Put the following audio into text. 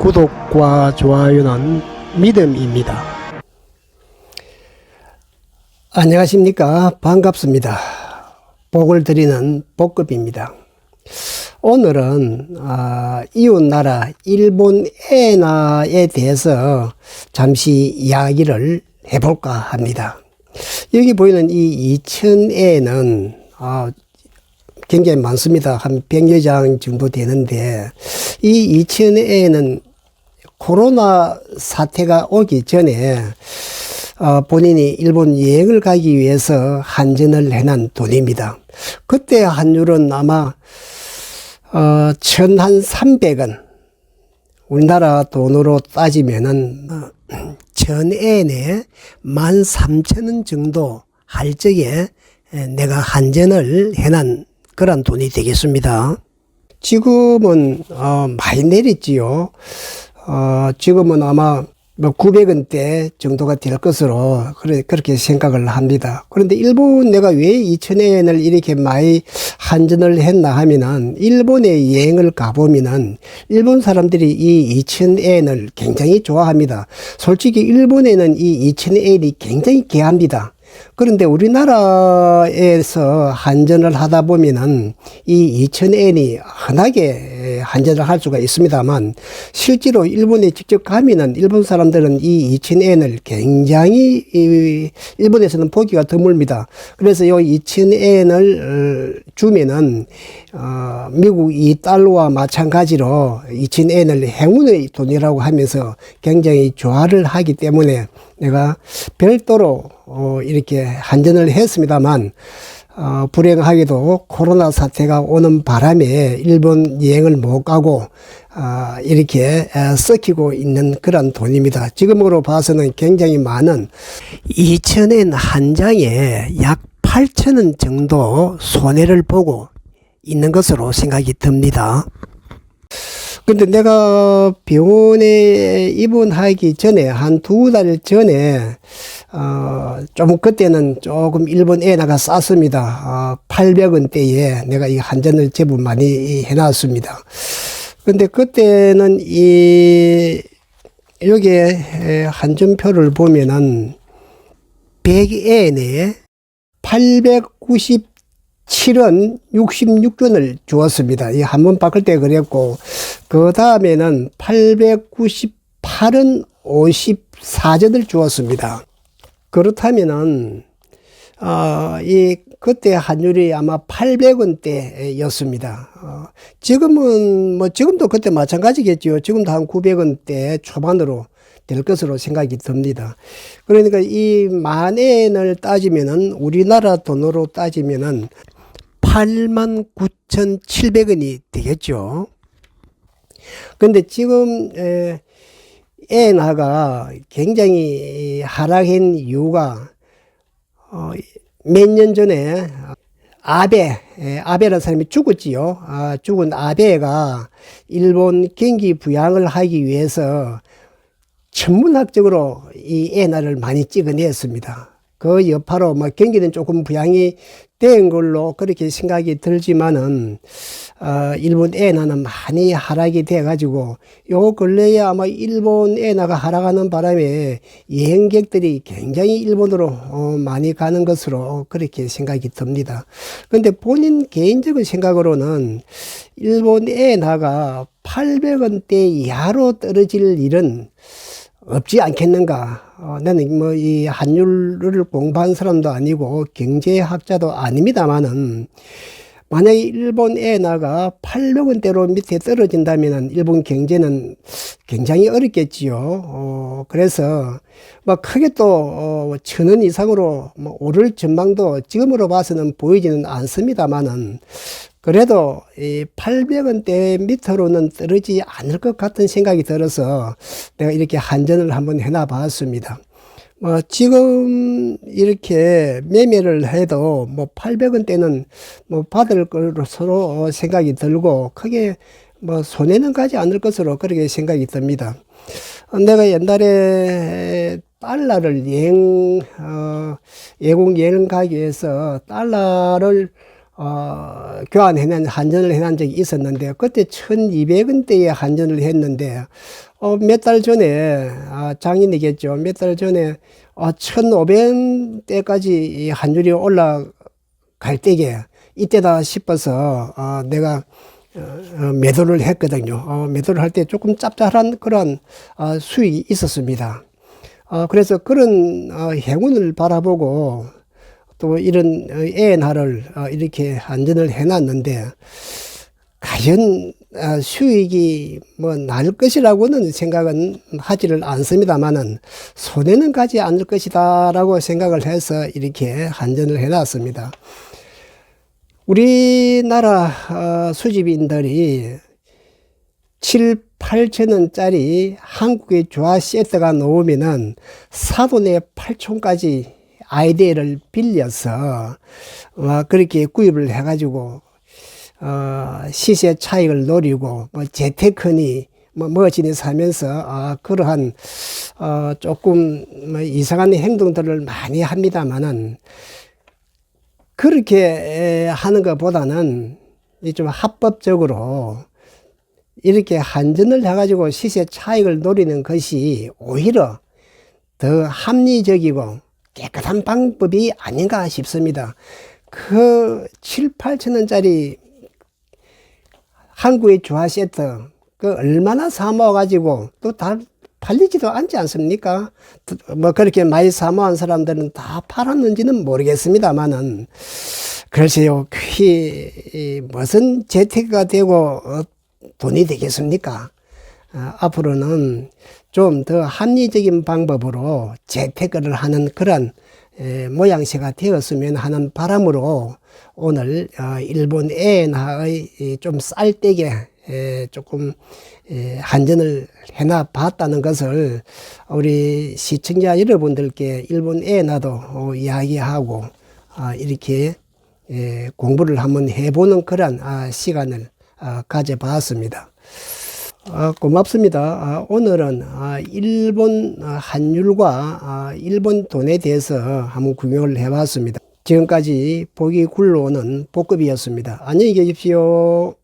구독과 좋아요는 믿음입니다. 안녕하십니까. 반갑습니다. 복을 드리는 복급입니다. 오늘은 이웃나라 일본 애나에 대해서 잠시 이야기를 해볼까 합니다. 여기 보이는 이 이천애는 굉장히 많습니다. 한 100여 장 정도 되는데, 이 이천애는 코로나 사태가 오기 전에 본인이 일본 여행을 가기 위해서 한전을 해놓은 돈입니다. 그때 환율은 아마 1,300원, 우리나라 돈으로 따지면은 전엔에 13,000원 정도 할 적에 내가 한전을 해놓은 그런 돈이 되겠습니다. 지금은 많이 내렸지요. 지금은 아마 900원대 정도가 될 것으로 그렇게 생각을 합니다. 그런데 일본 내가 왜 2,000엔을 이렇게 많이 한전을 했나 하면은, 일본에 여행을 가보면은 일본 사람들이 이 2,000엔을 굉장히 좋아합니다. 솔직히 일본에는 이 2,000엔이 굉장히 귀합니다. 그런데 우리나라에서 한전을 하다 보면은 이 2,000엔이 흔하게 한전을 할 수가 있습니다만, 실제로 일본에 직접 가면은 일본 사람들은 이 2,000엔을 굉장히 일본에서는 보기가 드뭅니다. 그래서 이 2,000엔을 주면은 미국 이 달러와 마찬가지로 2,000엔을 행운의 돈이라고 하면서 굉장히 좋아를 하기 때문에 내가 별도로 이렇게 한전을 했습니다만, 불행하게도 코로나 사태가 오는 바람에 일본 여행을 못 가고 이렇게 썩히고 있는 그런 돈입니다. 지금으로 봐서는 굉장히 많은 2,000엔 한 장에 약 8,000원 정도 손해를 보고 있는 것으로 생각이 듭니다. 근데 내가 병원에 입원하기 전에, 한 2달 전에, 좀 그때는 조금 일본 엔화가 쌌습니다. 800원대에 내가 이 한전을 제법 많이 해놨습니다. 근데 그때는 여기에 한전표를 보면은 100엔에 897원 66전을 주었습니다. 이 한 번 바꿀 때 그랬고, 그 다음에는 898원 54전을 주었습니다. 그렇다면은 그때 환율이 아마 800원대였습니다. 지금은 지금도 그때 마찬가지겠죠. 지금도 한 900원대 초반으로 될 것으로 생각이 듭니다. 그러니까 이 만엔을 따지면은, 우리나라 돈으로 따지면은 89,700원이 되겠죠. 근데 지금 엔화가 굉장히 하락한 이유가 몇 년 전에 아베라는 사람이 죽었지요. 죽은 아베가 일본 경기 부양을 하기 위해서 천문학적으로 이 엔화를 많이 찍어냈습니다. 그 여파로 경기는 조금 부양이 된 걸로 그렇게 생각이 들지만은, 일본 엔화는 많이 하락이 돼가지고, 요 근래에 아마 일본 엔화가 하락하는 바람에 여행객들이 굉장히 일본으로 많이 가는 것으로 그렇게 생각이 듭니다. 근데 본인 개인적인 생각으로는 일본 엔화가 800원대 이하로 떨어질 일은 없지 않겠는가. 나는 이 환율을 공부한 사람도 아니고 경제학자도 아닙니다만은, 만약에 일본 엔화가 800원대로 밑에 떨어진다면은 일본 경제는 굉장히 어렵겠지요. 그래서 크게 또 1,000원 이상으로 오를 전망도 지금으로 봐서는 보이지는 않습니다만은, 그래도 이 800원대 밑으로는 떨어지지 않을 것 같은 생각이 들어서 내가 이렇게 한전을 한번 해놔 봤습니다. 지금 이렇게 매매를 해도 800원대는 받을 것으로 생각이 들고, 크게 손해는 가지 않을 것으로 그렇게 생각이 듭니다. 내가 옛날에 달러를 외국 여행 가기 위해서 달러를 한전을 해놓은 적이 있었는데, 그때 1200원대에 한전을 했는데, 몇 달 전에, 작년이겠죠. 몇 달 전에, 1500원대까지 한전이 올라갈 때게, 이때다 싶어서, 내가, 매도를 했거든요. 매도를 할 때 조금 짭짤한 그런, 수익이 있었습니다. 그래서 그런, 행운을 바라보고, 또 이런 ENR을 이렇게 한전을 해놨는데, 과연 수익이 뭐 날 것이라고는 생각은 하지를 않습니다만은 손해는 가지 않을 것이다라고 생각을 해서 이렇게 한전을 해놨습니다. 우리나라 수집인들이 7, 8천 원짜리 한국의 조화 세트가 나오면은 사돈의 8촌까지 아이디어를 빌려서 그렇게 구입을 해가지고 시세 차익을 노리고 뭐 재테크니 뭐지니 사면서 그러한 조금 뭐 이상한 행동들을 많이 합니다만은, 그렇게 하는 것보다는 좀 합법적으로 이렇게 한전을 해가지고 시세 차익을 노리는 것이 오히려 더 합리적이고 깨끗한 방법이 아닌가 싶습니다. 그 7, 8천 원짜리 한국의 조화 세트, 그 얼마나 사모아가지고 또 다 팔리지도 않지 않습니까? 뭐 그렇게 많이 사모한 사람들은 다 팔았는지는 모르겠습니다만은, 글쎄요, 그게 무슨 재테크가 되고 돈이 되겠습니까? 앞으로는 좀 더 합리적인 방법으로 재테크를 하는 그런 모양새가 되었으면 하는 바람으로 오늘 일본 엔화의 좀 쌀때게 조금 한전을 해놔 봤다는 것을 우리 시청자 여러분들께 일본 엔화도 이야기하고 이렇게 공부를 한번 해보는 그런 시간을 가져봤습니다. 고맙습니다. 오늘은 일본 환율과 일본 돈에 대해서 한번 구경을 해봤습니다. 지금까지 보기 굴러오는 복급이었습니다. 안녕히 계십시오.